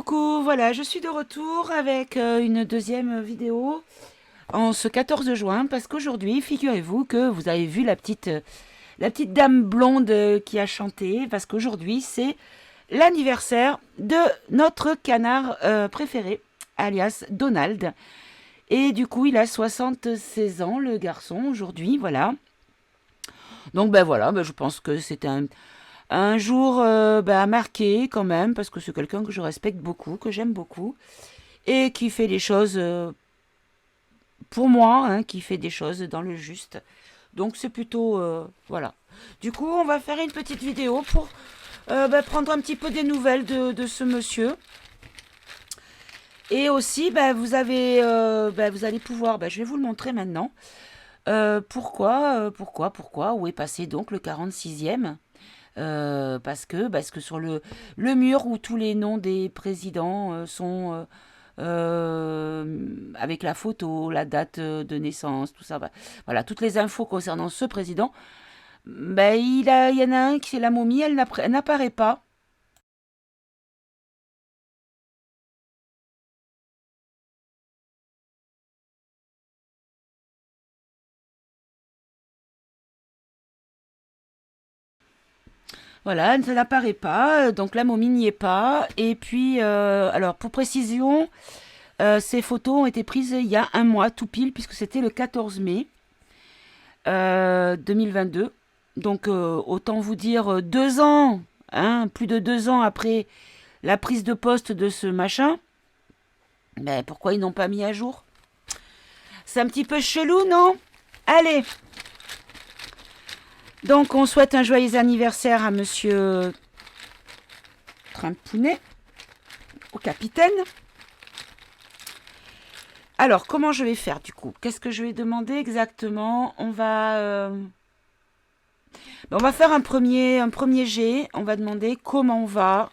Coucou, voilà, je suis de retour avec une deuxième vidéo en ce 14 juin parce qu'aujourd'hui, figurez-vous que vous avez vu la petite dame blonde qui a chanté parce qu'aujourd'hui, c'est l'anniversaire de notre canard préféré, alias Donald. Et du coup, il a 76 ans, le garçon, aujourd'hui, voilà. Donc, ben voilà, ben, je pense que c'est un jour à marquer quand même, parce que c'est quelqu'un que je respecte beaucoup, que j'aime beaucoup, et qui fait des choses pour moi, hein, qui fait des choses dans le juste. Donc c'est plutôt... voilà. Du coup, on va faire une petite vidéo pour prendre un petit peu des nouvelles de ce monsieur. Et aussi, vous allez pouvoir, je vais vous le montrer maintenant. Pourquoi, où est passé donc le 46e. Parce que sur le mur où tous les noms des présidents sont avec la photo, la date de naissance, tout ça, voilà, toutes les infos concernant ce président, il y en a un qui c'est la momie, elle n'apparaît pas. Voilà, ça n'apparaît pas, donc la momie n'y est pas. Et puis, alors pour précision, ces photos ont été prises il y a un mois tout pile, puisque c'était le 14 mai 2022. Donc autant vous dire 2 ans, hein, plus de 2 ans après la prise de poste de ce machin. Mais pourquoi ils n'ont pas mis à jour? C'est un petit peu chelou, non? Allez. Donc on souhaite un joyeux anniversaire à monsieur Trimpounet, au capitaine. Alors comment je vais faire du coup? Qu'est-ce que je vais demander exactement? On va faire un premier jet. On va demander comment va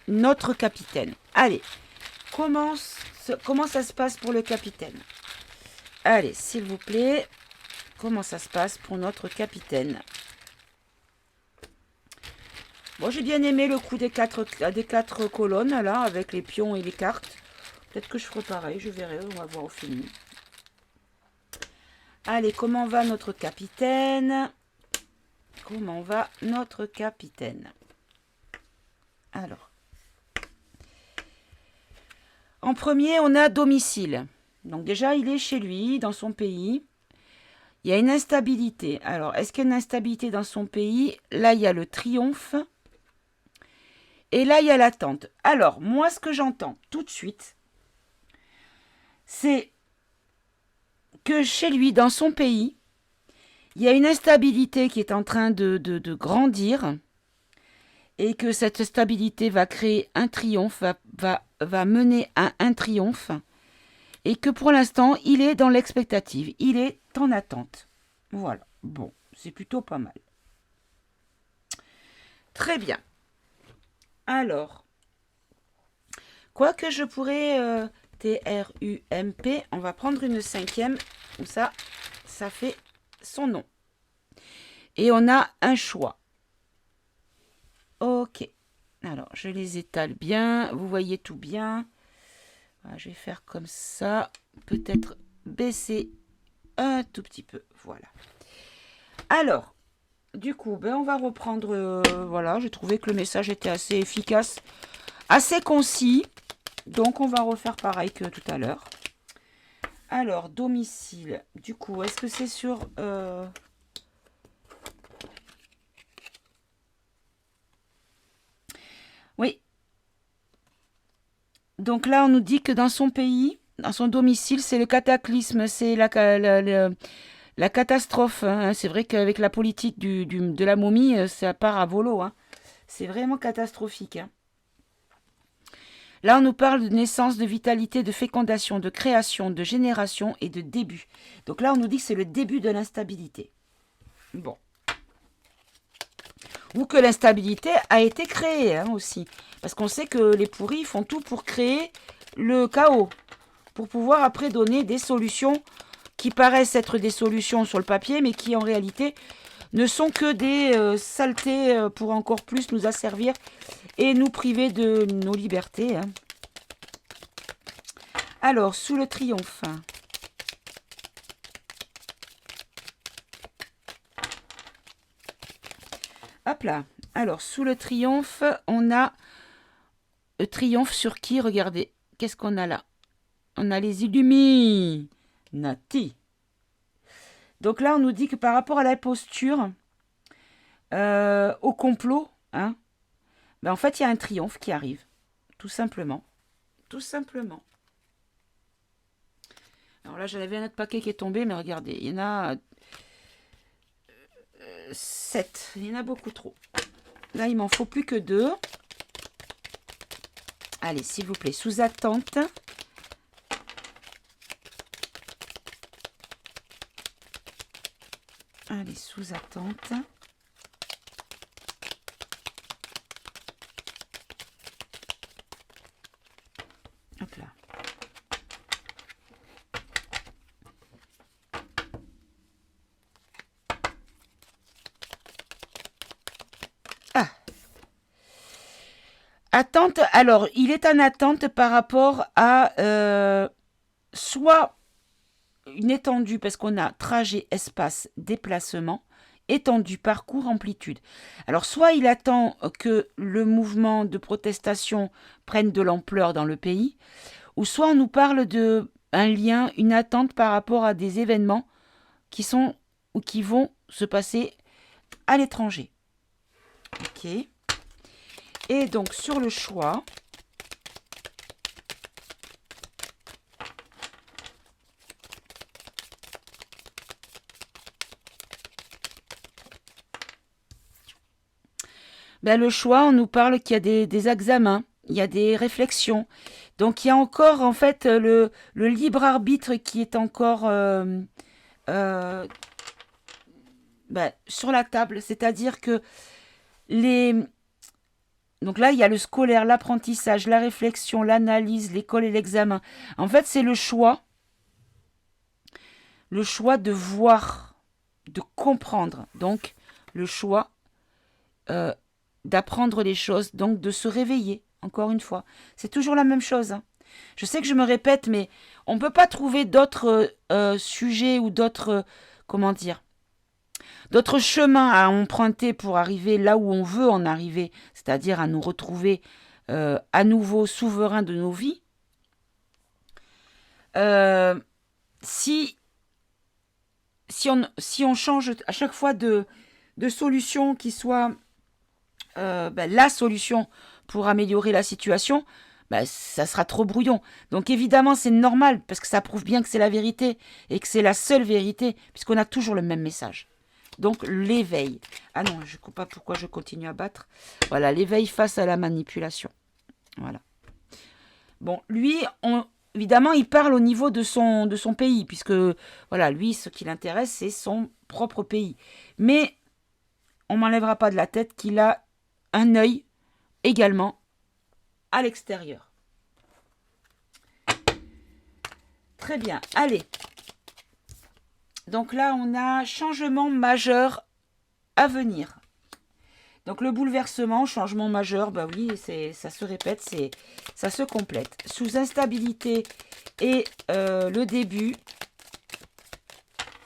notre capitaine. Allez, comment ça se passe pour le capitaine? Allez, s'il vous plaît, comment ça se passe pour notre capitaine? Bon, j'ai bien aimé le coup des quatre colonnes, là, avec les pions et les cartes. Peut-être que je ferai pareil, je verrai, on va voir au film. Allez, comment va notre capitaine? Comment va notre capitaine? Alors, en premier, on a domicile. Donc déjà, il est chez lui, dans son pays. Il y a une instabilité. Alors, est-ce qu'il y a une instabilité dans son pays? Là, il y a le triomphe. Et là, il y a l'attente. Alors, moi, ce que j'entends tout de suite, c'est que chez lui, dans son pays, il y a une instabilité qui est en train de grandir et que cette stabilité va créer un triomphe, va mener à un triomphe et que pour l'instant, il est dans l'expectative, il est en attente. Voilà, bon, c'est plutôt pas mal. Très bien. Alors, quoi que je pourrais... Trump, on va prendre une cinquième, comme ça fait son nom. Et on a un choix. Ok. Alors, je les étale bien. Vous voyez tout bien. Voilà, je vais faire comme ça. Peut-être baisser un tout petit peu. Voilà. Alors, du coup, on va reprendre... voilà, j'ai trouvé que le message était assez efficace, assez concis. Donc, on va refaire pareil que tout à l'heure. Alors, domicile. Du coup, est-ce que c'est sur... Oui. Donc là, on nous dit que dans son pays, dans son domicile, c'est le cataclysme, c'est la catastrophe. Hein. C'est vrai qu'avec la politique de la momie, ça part à volo. Hein. C'est vraiment catastrophique. Hein. Là, on nous parle de naissance, de vitalité, de fécondation, de création, de génération et de début. Donc là, on nous dit que c'est le début de l'instabilité. Bon. Ou que l'instabilité a été créée hein, aussi. Parce qu'on sait que les pourris font tout pour créer le chaos. Pour pouvoir après donner des solutions qui paraissent être des solutions sur le papier, mais qui en réalité ne sont que des saletés pour encore plus nous asservir et nous priver de nos libertés. Hein. Alors, sous le triomphe. Hop là. Alors, sous le triomphe, on a le triomphe sur qui? Regardez. Qu'est-ce qu'on a là? On a les Illuminati. Donc là, on nous dit que par rapport à la posture, au complot, hein, ben en fait, il y a un triomphe qui arrive. Tout simplement. Tout simplement. Alors là, j'en avais un autre paquet qui est tombé, mais regardez, il y en a 7. Il y en a beaucoup trop. Là, il m'en faut plus que 2. Allez, s'il vous plaît, sous attente. Allez, sous attente. Hop là. Ah. Attente, alors, il est en attente par rapport à soit une étendue, parce qu'on a trajet, espace, déplacement, étendue, parcours, amplitude. Alors, soit il attend que le mouvement de protestation prenne de l'ampleur dans le pays, ou soit on nous parle d'un lien, une attente par rapport à des événements qui sont ou qui vont se passer à l'étranger. Ok. Et donc, sur le choix, ben, le choix, on nous parle qu'il y a des examens, il y a des réflexions. Donc, il y a encore, en fait, le libre arbitre qui est encore ben, sur la table. C'est-à-dire que donc là, il y a le scolaire, l'apprentissage, la réflexion, l'analyse, l'école et l'examen. En fait, c'est le choix de voir, de comprendre. Donc, le choix d'apprendre les choses, donc de se réveiller, encore une fois. C'est toujours la même chose. Hein. Je sais que je me répète, mais on ne peut pas trouver d'autres sujets ou d'autres, comment dire, d'autres chemins à emprunter pour arriver là où on veut en arriver, c'est-à-dire à nous retrouver à nouveau souverains de nos vies. Si on change à chaque fois de solution qui soit ben, la solution pour améliorer la situation, ben, ça sera trop brouillon. Donc évidemment, c'est normal, parce que ça prouve bien que c'est la vérité, et que c'est la seule vérité, puisqu'on a toujours le même message. Donc l'éveil. Ah non, je ne sais pas pourquoi je continue à battre. Voilà, l'éveil face à la manipulation. Voilà. Bon, lui, évidemment, il parle au niveau de son pays, puisque, voilà, lui, ce qui l'intéresse, c'est son propre pays. Mais on ne m'enlèvera pas de la tête qu'il a un œil également à l'extérieur. Très bien, allez. Donc là, on a changement majeur à venir. Donc le bouleversement, changement majeur, bah oui, ça se répète, ça se complète. Sous instabilité et le début,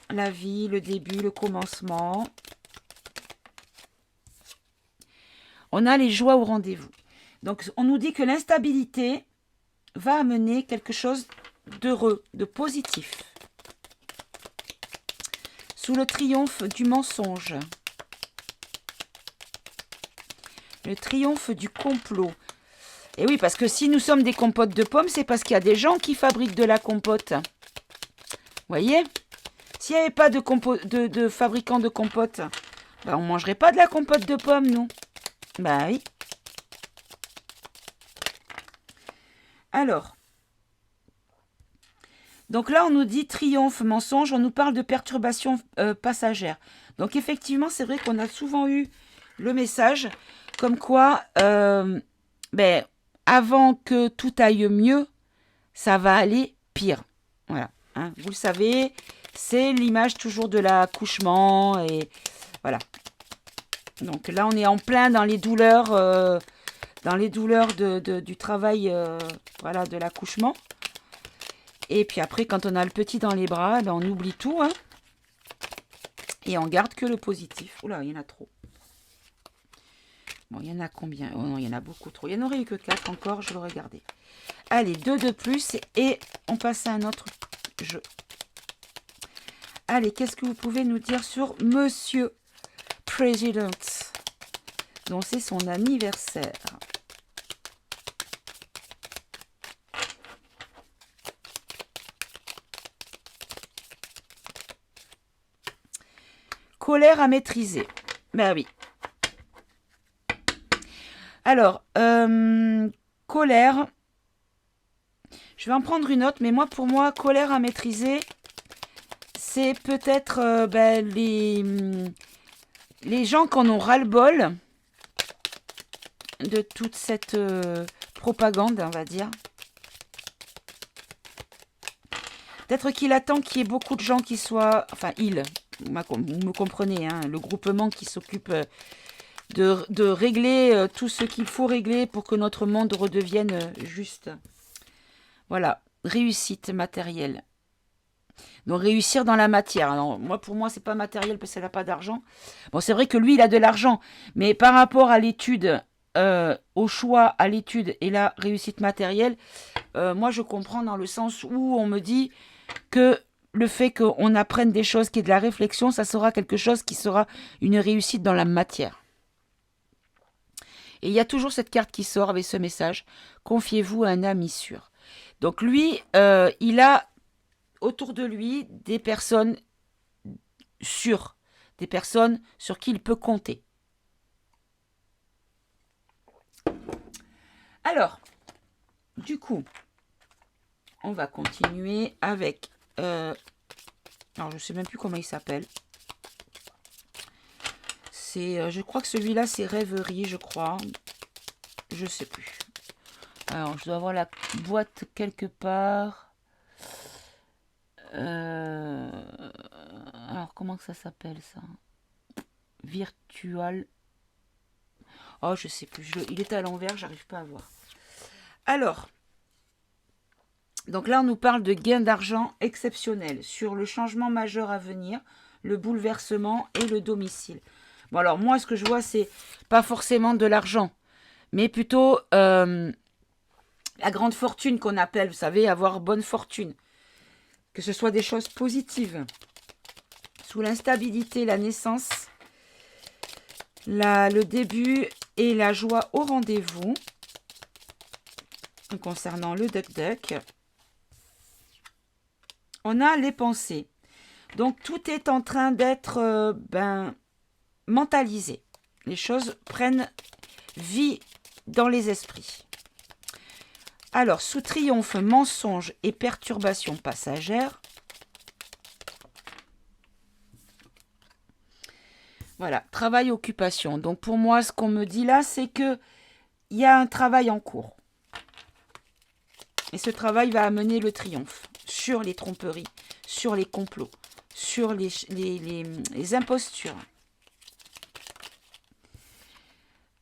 la vie, le début, le commencement. On a les joies au rendez-vous. Donc on nous dit que l'instabilité va amener quelque chose d'heureux, de positif. Sous le triomphe du mensonge. Le triomphe du complot. Et oui, parce que si nous sommes des compotes de pommes, c'est parce qu'il y a des gens qui fabriquent de la compote. Vous voyez? S'il n'y avait pas de fabricants de compote, ben on ne mangerait pas de la compote de pommes, nous. Ben oui. Alors, donc là, on nous dit triomphe, mensonge, on nous parle de perturbation passagère. Donc effectivement, c'est vrai qu'on a souvent eu le message comme quoi, ben, avant que tout aille mieux, ça va aller pire. Voilà, hein, vous le savez, c'est l'image toujours de l'accouchement et Voilà. Donc là, on est en plein dans les douleurs, du travail, voilà, de l'accouchement. Et puis après, quand on a le petit dans les bras, ben, on oublie tout, hein, et on garde que le positif. Oula, il y en a trop. Bon, il y en a combien? Oh non, il y en a beaucoup trop. Il n'y en aurait eu que 4 encore, je l'aurais gardé. Allez, 2 de plus et on passe à un autre jeu. Allez, qu'est-ce que vous pouvez nous dire sur Monsieur President, dont c'est son anniversaire? Colère à maîtriser. Ben oui. Alors, colère. Je vais en prendre une autre, mais pour moi, colère à maîtriser, c'est peut-être ben, les gens qui en ont ras-le-bol de toute cette propagande, on va dire. Peut-être qu'il attend qu'il y ait beaucoup de gens qui soient... Enfin, vous me comprenez, hein, le groupement qui s'occupe de régler tout ce qu'il faut régler pour que notre monde redevienne juste. Voilà, réussite matérielle. Donc réussir dans la matière. Alors pour moi, c'est pas matériel parce qu'elle n'a pas d'argent. Bon, c'est vrai que lui, il a de l'argent, mais par rapport à l'étude, au choix, à l'étude et la réussite matérielle, moi je comprends dans le sens où on me dit que le fait qu'on apprenne des choses qui est de la réflexion, ça sera quelque chose qui sera une réussite dans la matière. Et il y a toujours cette carte qui sort avec ce message. Confiez-vous à un ami sûr. Donc lui, il a autour de lui des personnes sûres, des personnes sur qui il peut compter. Alors, du coup, on va continuer avec... alors, je ne sais même plus comment il s'appelle. Je crois que celui-là, c'est Rêverie, je crois. Je sais plus. Alors, je dois avoir la boîte quelque part. Alors, comment que ça s'appelle, ça? Virtual. Oh, je sais plus. Il est à l'envers, j'arrive pas à voir. Alors, donc là, on nous parle de gains d'argent exceptionnels sur le changement majeur à venir, le bouleversement et le domicile. Bon, alors moi, ce que je vois, c'est pas forcément de l'argent, mais plutôt la grande fortune qu'on appelle, vous savez, avoir bonne fortune. Que ce soit des choses positives. Sous l'instabilité, la naissance, le début et la joie au rendez-vous. Concernant le duck-duck, on a les pensées. Donc, tout est en train d'être mentalisé. Les choses prennent vie dans les esprits. Alors, sous triomphe, mensonge et perturbation passagère. Voilà, travail, occupation. Donc, pour moi, ce qu'on me dit là, c'est qu'il y a un travail en cours. Et ce travail va amener le triomphe sur les tromperies, sur les complots, sur les impostures.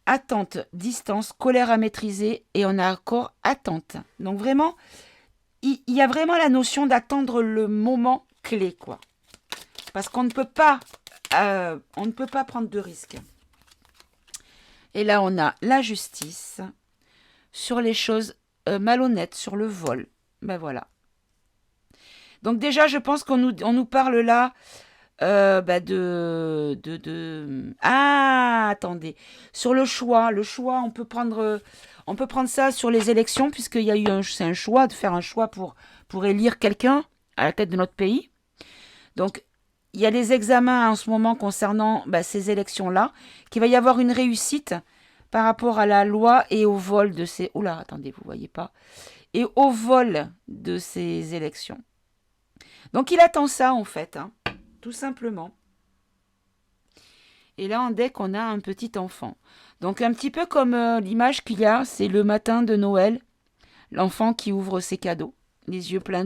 Attente, distance, colère à maîtriser et on a encore attente. Donc vraiment, il y a vraiment la notion d'attendre le moment clé, quoi. Parce qu'on ne peut pas, prendre de risques. Et là, on a la justice sur les choses malhonnêtes, sur le vol. Ben voilà. Donc déjà, je pense qu'on nous parle là Ah, attendez. Sur le choix, on peut prendre ça sur les élections, puisqu'il y a eu c'est un choix, de faire un choix pour élire quelqu'un à la tête de notre pays. Donc, il y a les examens en ce moment concernant ces élections-là, qu'il va y avoir une réussite par rapport à la loi et au vol de ces... Oula, attendez, vous voyez pas. Et au vol de ces élections. Donc, il attend ça, en fait, hein, tout simplement. Et là, en deck, on a un petit enfant. Donc, un petit peu comme l'image qu'il y a, c'est le matin de Noël. L'enfant qui ouvre ses cadeaux. Les yeux pleins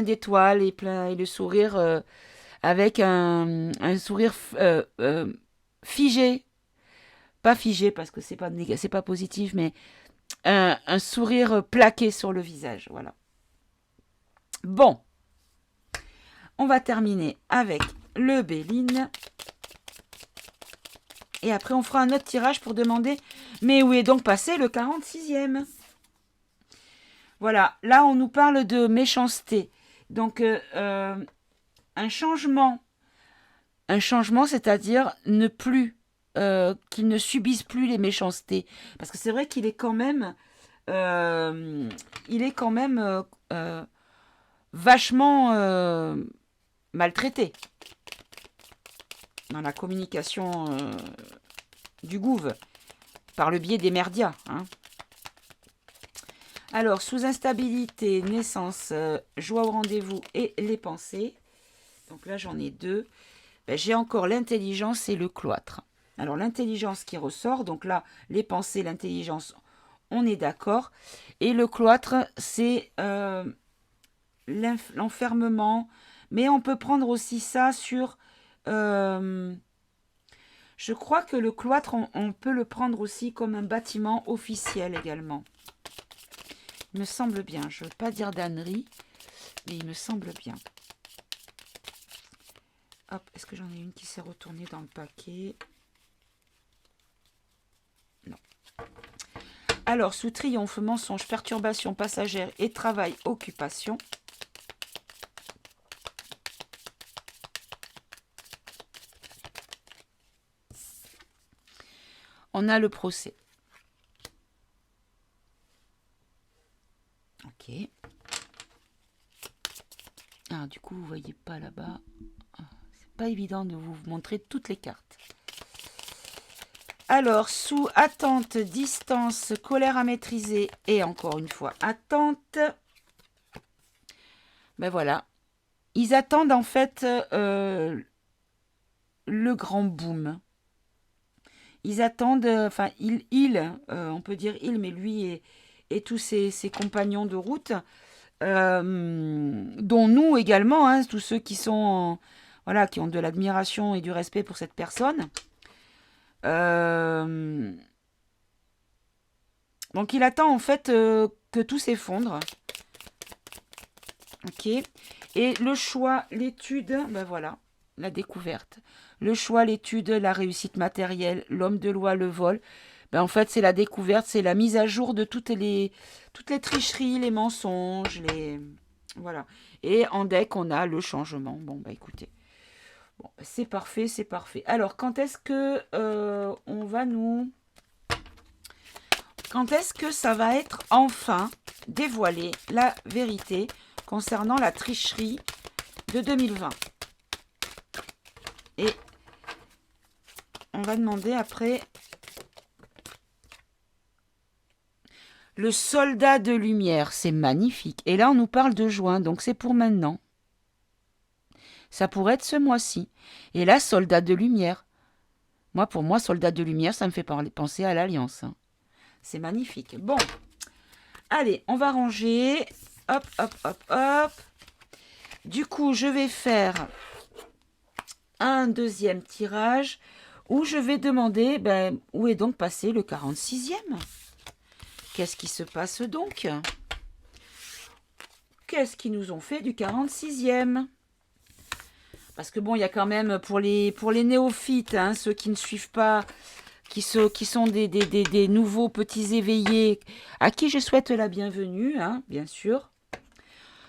d'étoiles et le sourire avec un sourire figé. Pas figé parce que c'est pas positif, mais un sourire plaqué sur le visage. Voilà. Bon. On va terminer avec le Béline. Et après, on fera un autre tirage pour demander, mais où est donc passé le 46e? Voilà, là, on nous parle de méchanceté. Donc, un changement, c'est-à-dire ne plus, qu'il ne subisse plus les méchancetés. Parce que c'est vrai qu'il est quand même, vachement maltraité dans la communication du gouv, par le biais des merdias. Hein. Alors, sous instabilité, naissance, joie au rendez-vous et les pensées. Donc là, j'en ai deux. Ben, j'ai encore l'intelligence et le cloître. Alors, l'intelligence qui ressort. Donc là, les pensées, l'intelligence, on est d'accord. Et le cloître, c'est l'enfermement. Mais on peut prendre aussi ça sur... je crois que le cloître, on peut le prendre aussi comme un bâtiment officiel également. Il me semble bien. Je ne veux pas dire d'ânerie, mais il me semble bien. Hop, est-ce que j'en ai une qui s'est retournée dans le paquet? Non. Alors, sous triomphe, mensonge, perturbation passagère et travail, occupation. On a le procès. Ok. Ah, du coup, vous voyez pas là-bas. C'est pas évident de vous montrer toutes les cartes. Alors, sous attente, distance, colère à maîtriser et encore une fois attente. Ben voilà. Ils attendent en fait le grand boom. Ils attendent, enfin, on peut dire il, mais lui et tous ses compagnons de route, dont nous également, hein, tous ceux qui sont, voilà, qui ont de l'admiration et du respect pour cette personne. Donc il attend en fait que tout s'effondre. Ok. Et le choix, l'étude, ben voilà, la découverte. Le choix, l'étude, la réussite matérielle, l'homme de loi, le vol. Ben en fait, c'est la découverte, c'est la mise à jour de toutes les tricheries, les mensonges, voilà. Et en deck, on a le changement. Bon, bah écoutez. Bon, c'est parfait, c'est parfait. Alors, quand est-ce que on va nous... Quand est-ce que ça va être enfin dévoilé, la vérité concernant la tricherie de 2020? Et on va demander après le soldat de lumière. C'est magnifique. Et là, on nous parle de juin, donc c'est pour maintenant. Ça pourrait être ce mois-ci. Et là, soldat de lumière. Pour moi, soldat de lumière, ça me fait penser à l'Alliance. Hein. C'est magnifique. Bon, allez, on va ranger. Hop, hop, hop, hop. Du coup, je vais faire un deuxième tirage où je vais demander où est donc passé le 46e. Qu'est-ce qui se passe donc? Qu'est-ce qu'ils nous ont fait du 46e? Parce que bon, il y a quand même pour les néophytes, hein, ceux qui ne suivent pas, qui sont des nouveaux petits éveillés, à qui je souhaite la bienvenue, hein, bien sûr.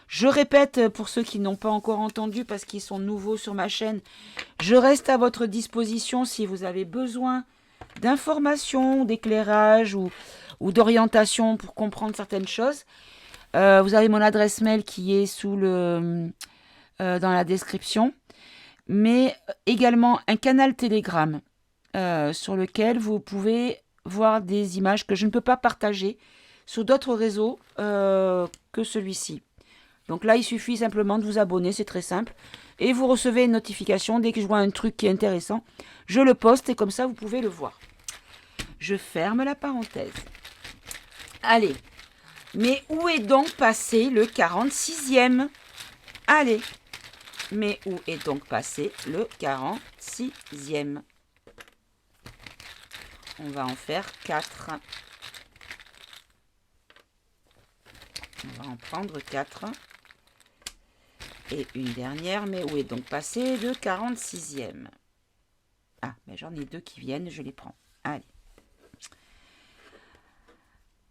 Je répète pour ceux qui n'ont pas encore entendu parce qu'ils sont nouveaux sur ma chaîne, je reste à votre disposition si vous avez besoin d'informations, d'éclairage ou d'orientation pour comprendre certaines choses. Vous avez mon adresse mail qui est dans la description, mais également un canal Telegram sur lequel vous pouvez voir des images que je ne peux pas partager sur d'autres réseaux que celui-ci. Donc là, il suffit simplement de vous abonner, c'est très simple. Et vous recevez une notification dès que je vois un truc qui est intéressant. Je le poste et comme ça, vous pouvez le voir. Je ferme la parenthèse. Allez. Mais où est donc passé le 46e? Allez. Mais où est donc passé le 46e? On va en faire 4. On va en prendre 4. Et une dernière, mais où est donc passé le 46e? Ah, mais j'en ai 2 qui viennent, je les prends. Allez.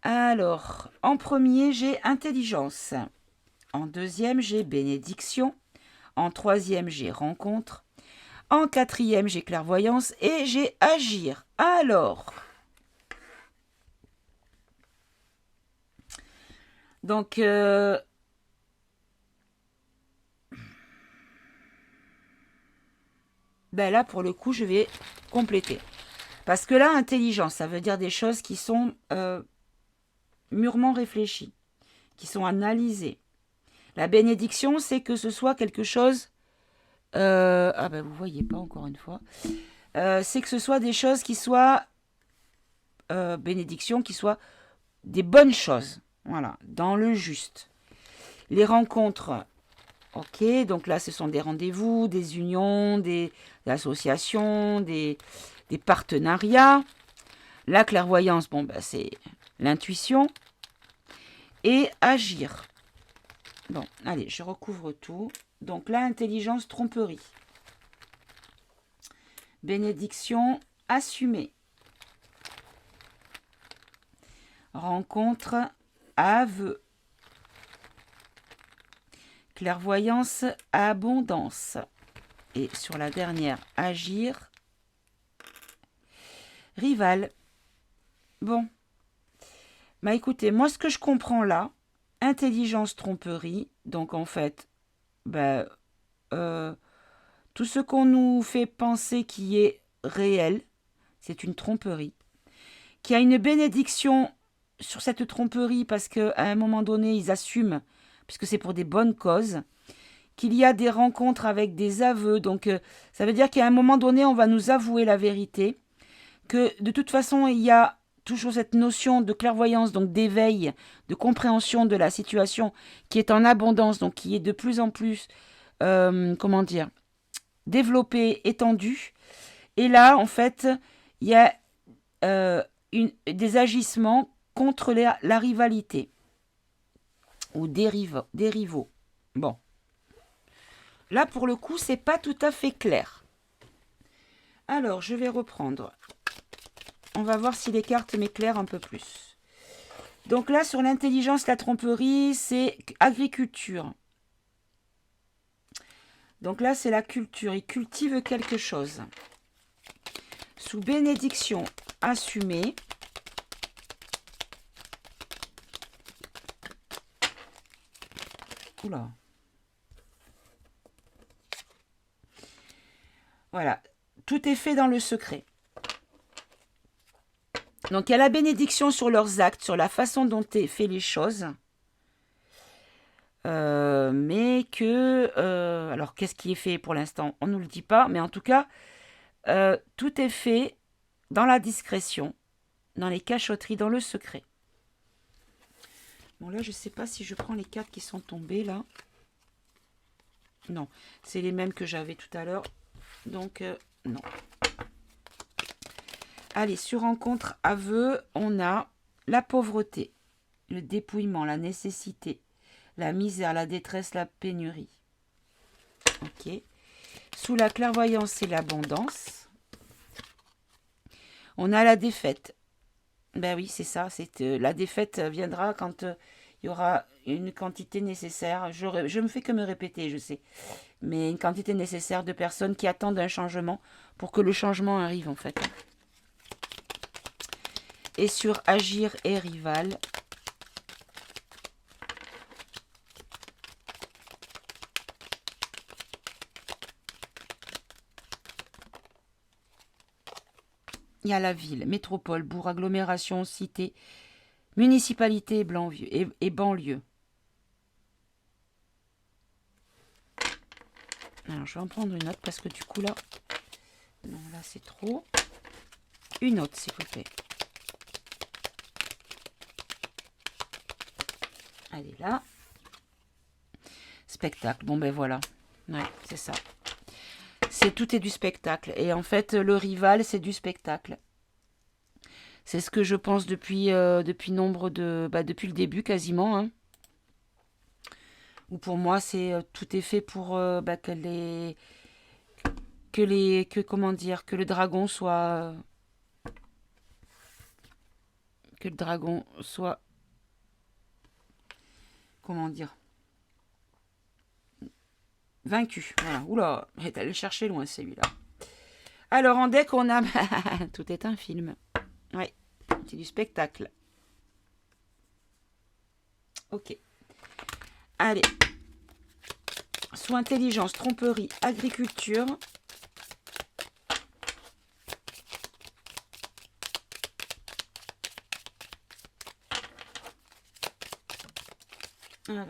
Alors, en premier, j'ai intelligence. En deuxième, j'ai bénédiction. En troisième, j'ai rencontre. En quatrième, j'ai clairvoyance. Et j'ai agir. Alors, donc, ben là, pour le coup, je vais compléter. Parce que là, intelligence, ça veut dire des choses qui sont mûrement réfléchies, qui sont analysées. La bénédiction, c'est que ce soit quelque chose... ah ben, vous voyez pas, encore une fois. C'est que ce soit des choses qui soient... bénédiction, qui soient des bonnes choses. Voilà, dans le juste. Les rencontres... Ok, donc là, ce sont des rendez-vous, des unions, des associations, des partenariats. La clairvoyance, bon, ben, c'est l'intuition. Et agir. Bon, allez, je recouvre tout. Donc là, intelligence, tromperie. Bénédiction, assumer. Rencontre, aveu. Clairvoyance, abondance. Et sur la dernière, agir, rival. Bon. Bah écoutez, moi ce que je comprends là, intelligence, tromperie, donc en fait, bah, tout ce qu'on nous fait penser qui est réel, c'est une tromperie. Qu'il y a une bénédiction sur cette tromperie parce qu'à un moment donné, ils assument, puisque c'est pour des bonnes causes. Qu'il y a des rencontres avec des aveux, donc ça veut dire qu'à un moment donné, on va nous avouer la vérité. Que de toute façon, il y a toujours cette notion de clairvoyance, donc d'éveil, de compréhension de la situation qui est en abondance, donc qui est de plus en plus, comment dire, développée, étendue. Et là, en fait, il y a des agissements contre la rivalité ou des rivaux. Bon. Là, pour le coup, c'est pas tout à fait clair. Alors, je vais reprendre. On va voir si les cartes m'éclairent un peu plus. Donc là, sur l'intelligence, la tromperie, c'est agriculture. Donc là, c'est la culture. Il cultive quelque chose. Sous bénédiction, assumée. Oula. Voilà. Tout est fait dans le secret. Donc, il y a la bénédiction sur leurs actes, sur la façon dont est fait les choses. Mais que... alors, qu'est-ce qui est fait pour l'instant? On ne nous le dit pas. Mais en tout cas, tout est fait dans la discrétion, dans les cachotteries, dans le secret. Bon, là, je ne sais pas si je prends les cartes qui sont tombées, là. Non, c'est les mêmes que j'avais tout à l'heure. Donc, non. Allez, sur rencontre, aveu, on a la pauvreté, le dépouillement, la nécessité, la misère, la détresse, la pénurie. Ok. Sous la clairvoyance, c'est l'abondance. On a la défaite. Ben oui, c'est ça. La défaite viendra quand il y aura une quantité nécessaire. Je me fais que me répéter, je sais. Mais une quantité nécessaire de personnes qui attendent un changement pour que le changement arrive, en fait. Et sur agir et rival. Il y a la ville, métropole, bourg, agglomération, cité, municipalité et banlieue. Alors, je vais en prendre une autre parce que du coup, là... Non, là, c'est trop. Une autre, s'il vous plaît. Allez, là. Spectacle. Bon, ben voilà. Ouais, c'est ça. Tout est du spectacle. Et en fait, le rival, c'est du spectacle. C'est ce que je pense depuis depuis le début quasiment. Hein. Ou pour moi, tout est fait pour que le dragon soit comment dire vaincu. Voilà. Oula, est allé le chercher loin celui-là. Alors en deck, on a tout est un film. Ouais, c'est du spectacle. Ok. Allez. Soit intelligence, tromperie, agriculture. Alors.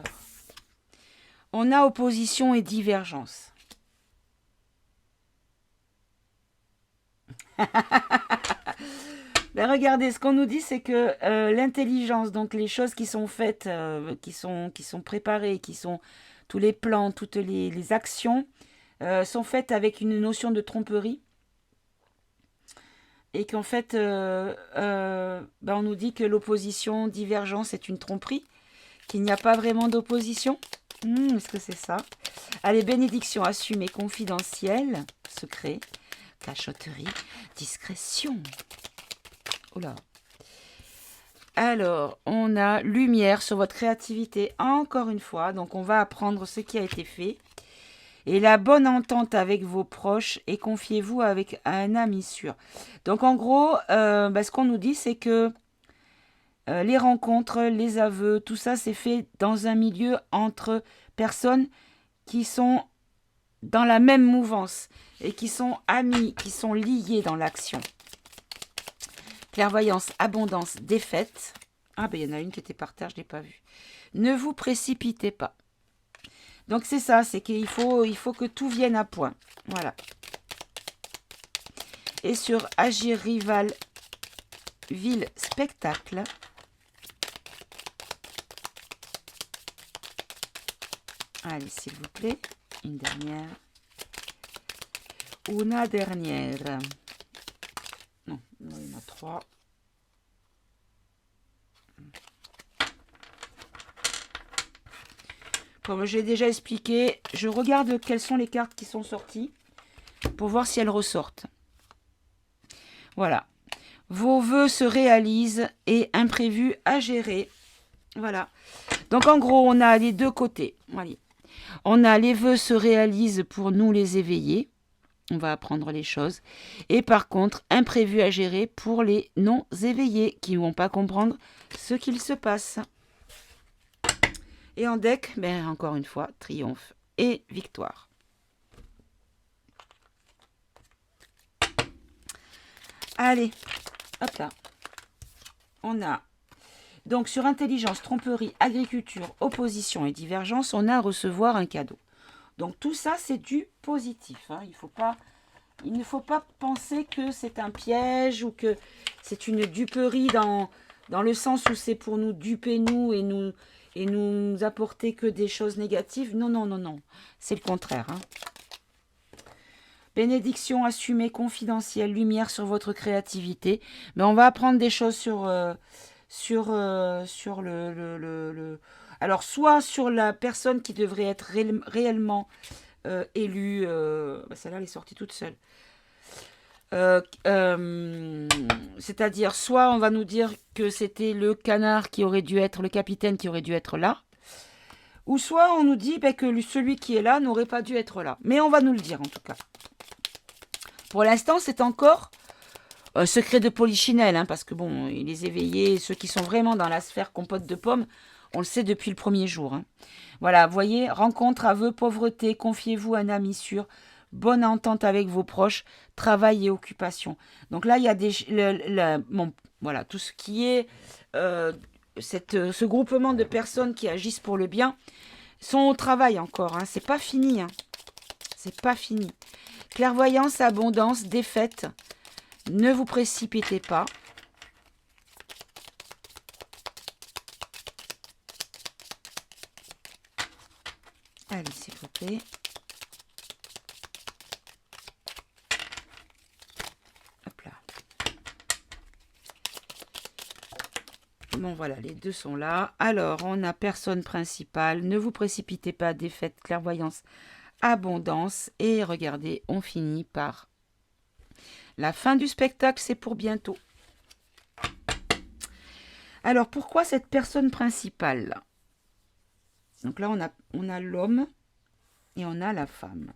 On a opposition et divergence. Ben regardez, ce qu'on nous dit, c'est que l'intelligence, donc les choses qui sont faites, qui sont préparées, qui sont tous les plans, toutes les actions, sont faites avec une notion de tromperie. Et qu'en fait, on nous dit que l'opposition, divergence est une tromperie, qu'il n'y a pas vraiment d'opposition. Est-ce que c'est ça? Allez, bénédiction assumée, confidentielle, secret, cachotterie, discrétion. Oh là. Alors, on a lumière sur votre créativité, encore une fois. Donc, on va apprendre ce qui a été fait. Et la bonne entente avec vos proches et confiez-vous avec un ami sûr. Donc, en gros, ce qu'on nous dit, c'est que les rencontres, les aveux, tout ça, c'est fait dans un milieu entre personnes qui sont dans la même mouvance et qui sont amis, qui sont liés dans l'action. Clairvoyance, abondance, défaite. Ah ben il y en a une qui était par terre, je ne l'ai pas vue. Ne vous précipitez pas. Donc c'est ça, c'est qu'il faut que tout vienne à point. Voilà. Et sur agir rival, ville, spectacle. Allez, s'il vous plaît. Une dernière. Una dernière. Non, il y en a 3. Comme j'ai déjà expliqué, je regarde quelles sont les cartes qui sont sorties pour voir si elles ressortent. Voilà. Vos vœux se réalisent et imprévus à gérer. Voilà. Donc en gros, on a les deux côtés. Voilà. On a les vœux se réalisent pour nous les éveillés. On va apprendre les choses. Et par contre, imprévus à gérer pour les non éveillés qui ne vont pas comprendre ce qu'il se passe. Et en deck, encore une fois, triomphe et victoire. Allez, hop là. On a, donc sur intelligence, tromperie, agriculture, opposition et divergence, on a à recevoir un cadeau. Donc tout ça, c'est du positif. Hein. Il ne faut pas penser que c'est un piège ou que c'est une duperie dans le sens où c'est pour nous duper nous et nous apporter que des choses négatives. Non, non, non, non. C'est le contraire. Hein. Bénédiction assumée, confidentielle, lumière sur votre créativité. Mais on va apprendre des choses sur alors, soit sur la personne qui devrait être réellement élue. Celle-là, elle est sortie toute seule. C'est-à-dire, soit on va nous dire que c'était le canard qui aurait dû être, le capitaine qui aurait dû être là. Ou soit on nous dit que celui qui est là n'aurait pas dû être là. Mais on va nous le dire en tout cas. Pour l'instant, c'est encore secret de polichinelle, hein, parce que bon, les éveillés, ceux qui sont vraiment dans la sphère compote de pommes, on le sait depuis le premier jour. Hein. Voilà, vous voyez, rencontre, aveu, pauvreté, confiez-vous à un ami sûr, bonne entente avec vos proches, travail et occupation. Donc là, il y a voilà, tout ce qui est ce groupement de personnes qui agissent pour le bien sont au travail encore. Hein. C'est pas fini. Hein. C'est pas fini. Clairvoyance, abondance, défaite. Ne vous précipitez pas. Allez, s'il vous plaît. Bon, voilà, les deux sont là. Alors, on a personne principale. Ne vous précipitez pas. Défaite, clairvoyance, abondance. Et regardez, on finit par la fin du spectacle. C'est pour bientôt. Alors, pourquoi cette personne principale? Donc là, on a l'homme et on a la femme.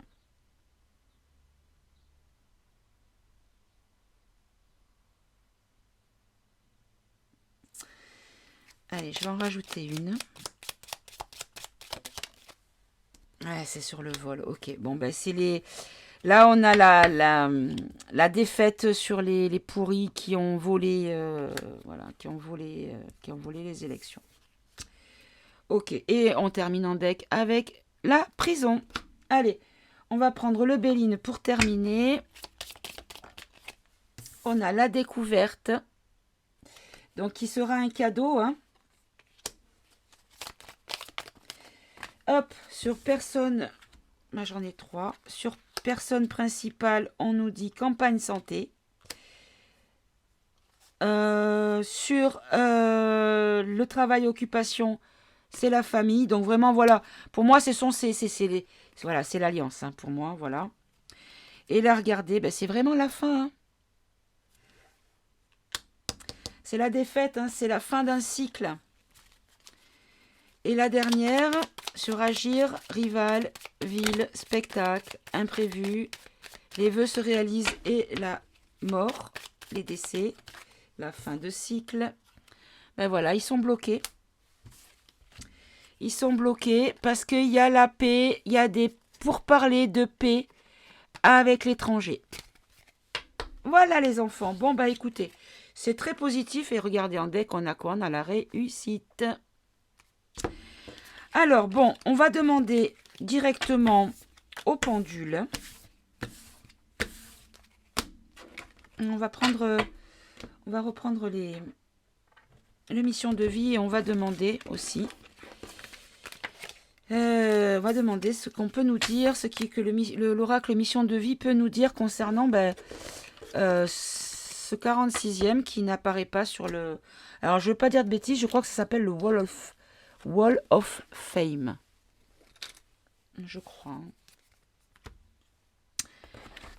Allez, je vais en rajouter une. Ouais, c'est sur le vol. Ok, bon, ben c'est les... Là, on a la défaite sur les pourris qui ont volé, voilà, qui ont volé les élections. Ok, et on termine en deck avec la prison. Allez, on va prendre le Béline pour terminer. On a la découverte, donc qui sera un cadeau, hein. Hop, sur personne, moi j'en ai 3. Sur personne principale, on nous dit campagne santé. Sur le travail occupation, c'est la famille. Donc vraiment, voilà. Pour moi, voilà, c'est l'alliance, hein, pour moi, voilà. Et là, regardez, ben, c'est vraiment la fin. Hein. C'est la défaite, hein, c'est la fin d'un cycle. Et la dernière, sur agir, rival, ville, spectacle, imprévu, les vœux se réalisent et la mort, les décès, la fin de cycle. Ben voilà, ils sont bloqués. Ils sont bloqués parce qu'il y a la paix, il y a des pourparlers de paix avec l'étranger. Voilà les enfants. Bon, bah écoutez, c'est très positif. Et regardez en deck, on a quoi? On a la réussite. Alors, bon, on va demander directement au pendule. On va reprendre les missions de vie et on va demander aussi. On va demander ce qu'on peut nous dire, que l'oracle mission de vie peut nous dire concernant ce 46e qui n'apparaît pas sur le... Alors, je ne veux pas dire de bêtises, je crois que ça s'appelle le Wall of Fame. Je crois.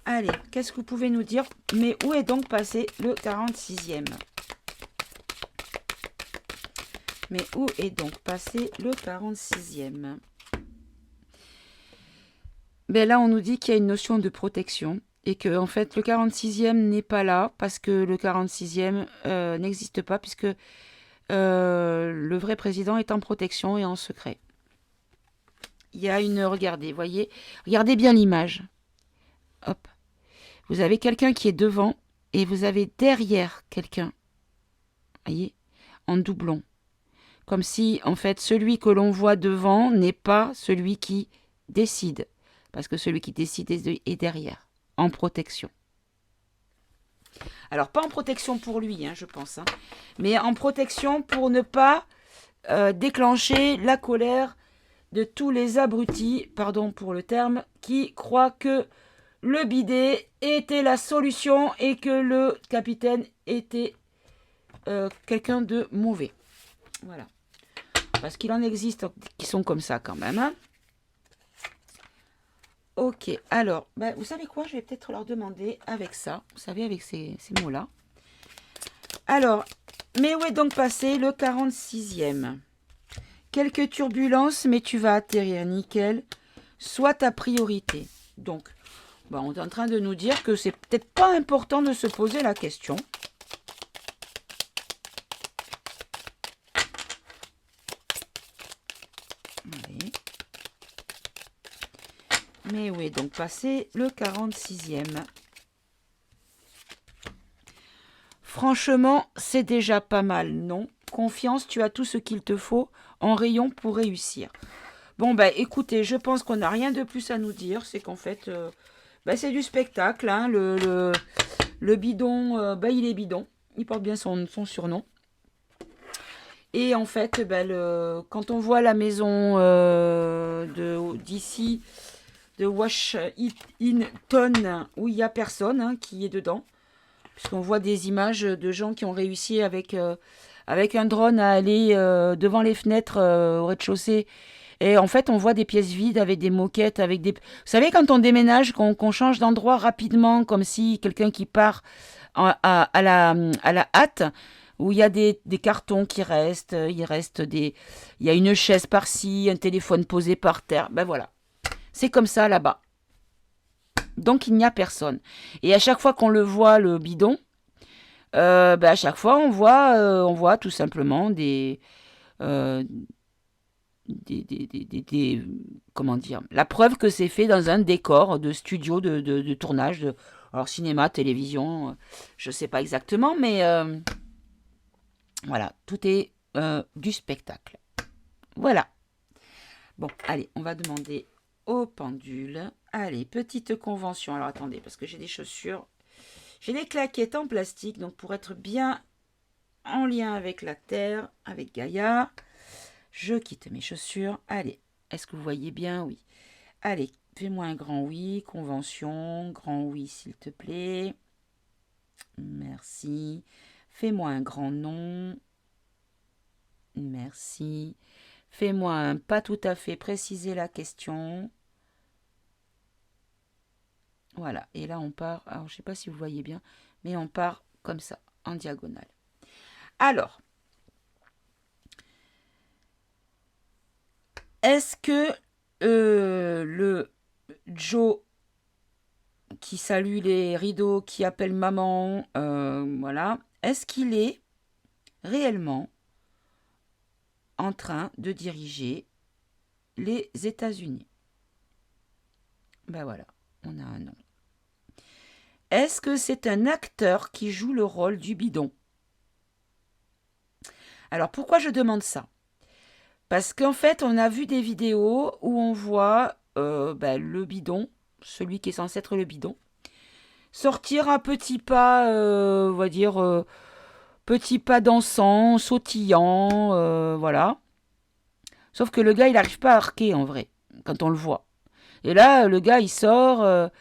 Allez, qu'est-ce que vous pouvez nous dire? Mais où est donc passé le 46e? Mais où est donc passé le 46e? Ben là, on nous dit qu'il y a une notion de protection et que en fait, le 46e n'est pas là parce que le 46e n'existe pas puisque le vrai président est en protection et en secret. Il y a une... Regardez, voyez, regardez bien l'image. Hop. Vous avez quelqu'un qui est devant et vous avez derrière quelqu'un. Voyez, en doublon. Comme si, en fait, celui que l'on voit devant n'est pas celui qui décide. Parce que celui qui décide est derrière, en protection. Alors, pas en protection pour lui, hein, je pense, hein, mais en protection pour ne pas déclencher la colère de tous les abrutis, pardon pour le terme, qui croient que le bidet était la solution et que le capitaine était quelqu'un de mauvais. Voilà. Parce qu'il en existe qui sont comme ça quand même. Hein. Ok, alors, vous savez quoi? Je vais peut-être leur demander avec ça. Vous savez, avec ces mots-là. Alors, mais où est donc passé le 46e? Quelques turbulences, mais tu vas atterrir nickel. Sois ta priorité. Donc, on est en train de nous dire que c'est peut-être pas important de se poser la question. Allez. Mais où est donc passé le 46e? Franchement, c'est déjà pas mal, non? Confiance, tu as tout ce qu'il te faut en rayon pour réussir. Bon, écoutez, je pense qu'on n'a rien de plus à nous dire. C'est qu'en fait, c'est du spectacle. Hein, le bidon, il est bidon. Il porte bien son surnom. Et en fait, quand on voit la maison d'ici, de Washington, où il n'y a personne qui est dedans, puisqu'on voit des images de gens qui ont réussi avec avec un drone à aller devant les fenêtres au rez-de-chaussée. Et en fait, on voit des pièces vides avec des moquettes, avec des... Vous savez, quand on déménage, qu'on change d'endroit rapidement, comme si quelqu'un qui part à la hâte, où il y a des cartons qui restent, il y a une chaise par-ci, un téléphone posé par terre. Ben voilà, c'est comme ça là-bas. Donc il n'y a personne. Et à chaque fois qu'on le voit, le bidon, à chaque fois on voit tout simplement euh, comment dire, la preuve que c'est fait dans un décor de studio de tournage, alors cinéma, télévision, je ne sais pas exactement, mais voilà, tout est du spectacle. Voilà. Bon, allez, on va demander au pendule. Allez, petite convention. Alors attendez, parce que j'ai des chaussures. J'ai des claquettes en plastique, donc pour être bien en lien avec la terre, avec Gaïa, je quitte mes chaussures. Allez, est-ce que vous voyez bien? Oui. Allez, fais-moi un grand oui. Convention, grand oui s'il te plaît. Merci. Fais-moi un grand non. Merci. Fais-moi un pas tout à fait préciser la question. Voilà, et là on part, alors je ne sais pas si vous voyez bien, mais on part comme ça, en diagonale. Alors, est-ce que le Joe qui salue les rideaux, qui appelle maman, voilà, est-ce qu'il est réellement en train de diriger les États-Unis? Ben voilà, on a un nom. Est-ce que c'est un acteur qui joue le rôle du bidon? Alors pourquoi je demande ça? Parce qu'en fait, on a vu des vidéos où on voit le bidon, celui qui est censé être le bidon, sortir un petit pas, on va dire, petit pas dansant, sautillant, voilà. Sauf que le gars, il n'arrive pas à arquer en vrai, quand on le voit. Et là, le gars, il sort,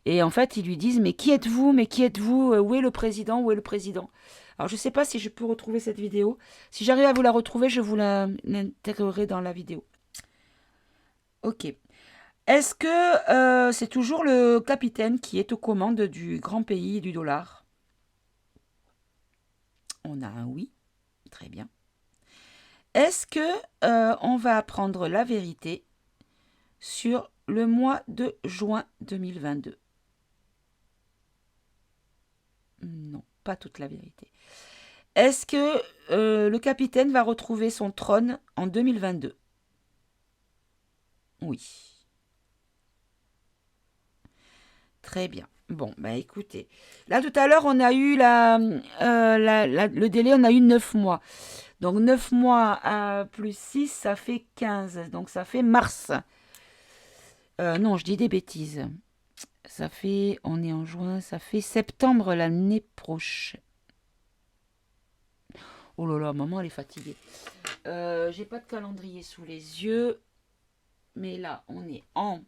et en fait, ils lui disent, mais qui êtes-vous? Mais qui êtes-vous? Où est le président? Où est le président? Alors, je ne sais pas si je peux retrouver cette vidéo. Si j'arrive à vous la retrouver, je vous l'intégrerai dans la vidéo. Ok. Est-ce que c'est toujours le capitaine qui est aux commandes du grand pays du dollar? On a un oui. Très bien. Est-ce que on va apprendre la vérité sur le mois de juin 2022? Non, pas toute la vérité. Est-ce que le capitaine va retrouver son trône en 2022? Oui. Très bien. Bon, bah écoutez. Là, tout à l'heure, on a eu le délai, on a eu 9 mois. Donc 9 mois à plus 6, ça fait 15. Donc ça fait mars. Non, je dis des bêtises. Ça fait, on est en juin, ça fait septembre l'année prochaine. Oh là là, maman, elle est fatiguée. J'ai pas de calendrier sous les yeux. Mais là, on est en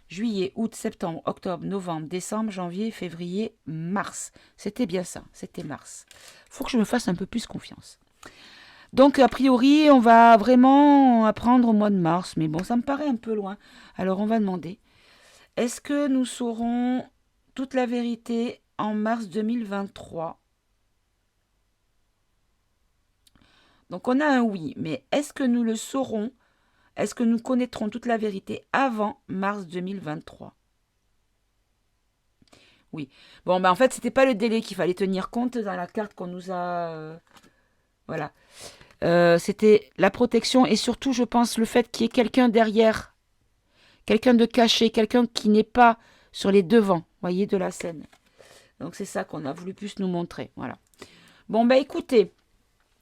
juillet, août, septembre, octobre, novembre, décembre, janvier, février, mars. C'était bien ça, c'était mars. Faut que je me fasse un peu plus confiance. Donc, a priori, on va vraiment apprendre au mois de mars. Mais bon, ça me paraît un peu loin. Alors, on va demander, est-ce que nous saurons toute la vérité en mars 2023? Donc, on a un oui, mais est-ce que nous le saurons? Est-ce que nous connaîtrons toute la vérité avant mars 2023? Oui. Bon, en fait, c'était pas le délai qu'il fallait tenir compte dans la carte qu'on nous a... voilà. C'était la protection et surtout, je pense, le fait qu'il y ait quelqu'un derrière, quelqu'un de caché, quelqu'un qui n'est pas sur les devants, voyez, de la scène. Donc, c'est ça qu'on a voulu plus nous montrer. Voilà. Bon, écoutez,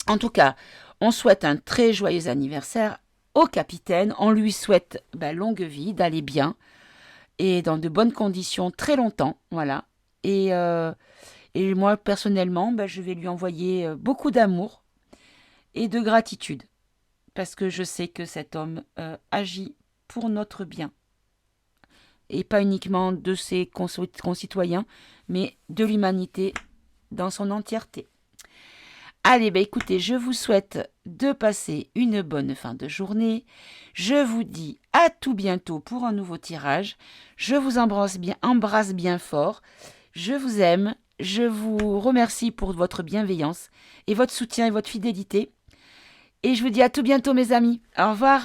en tout cas, on souhaite un très joyeux anniversaire au capitaine. On lui souhaite longue vie, d'aller bien et dans de bonnes conditions très longtemps. Voilà. Et moi, personnellement, je vais lui envoyer beaucoup d'amour et de gratitude. Parce que je sais que cet homme agit pour notre bien. Et pas uniquement de ses concitoyens, mais de l'humanité dans son entièreté. Allez, bah écoutez, je vous souhaite de passer une bonne fin de journée. Je vous dis à tout bientôt pour un nouveau tirage. Je vous embrasse bien fort. Je vous aime. Je vous remercie pour votre bienveillance et votre soutien et votre fidélité. Et je vous dis à tout bientôt mes amis. Au revoir.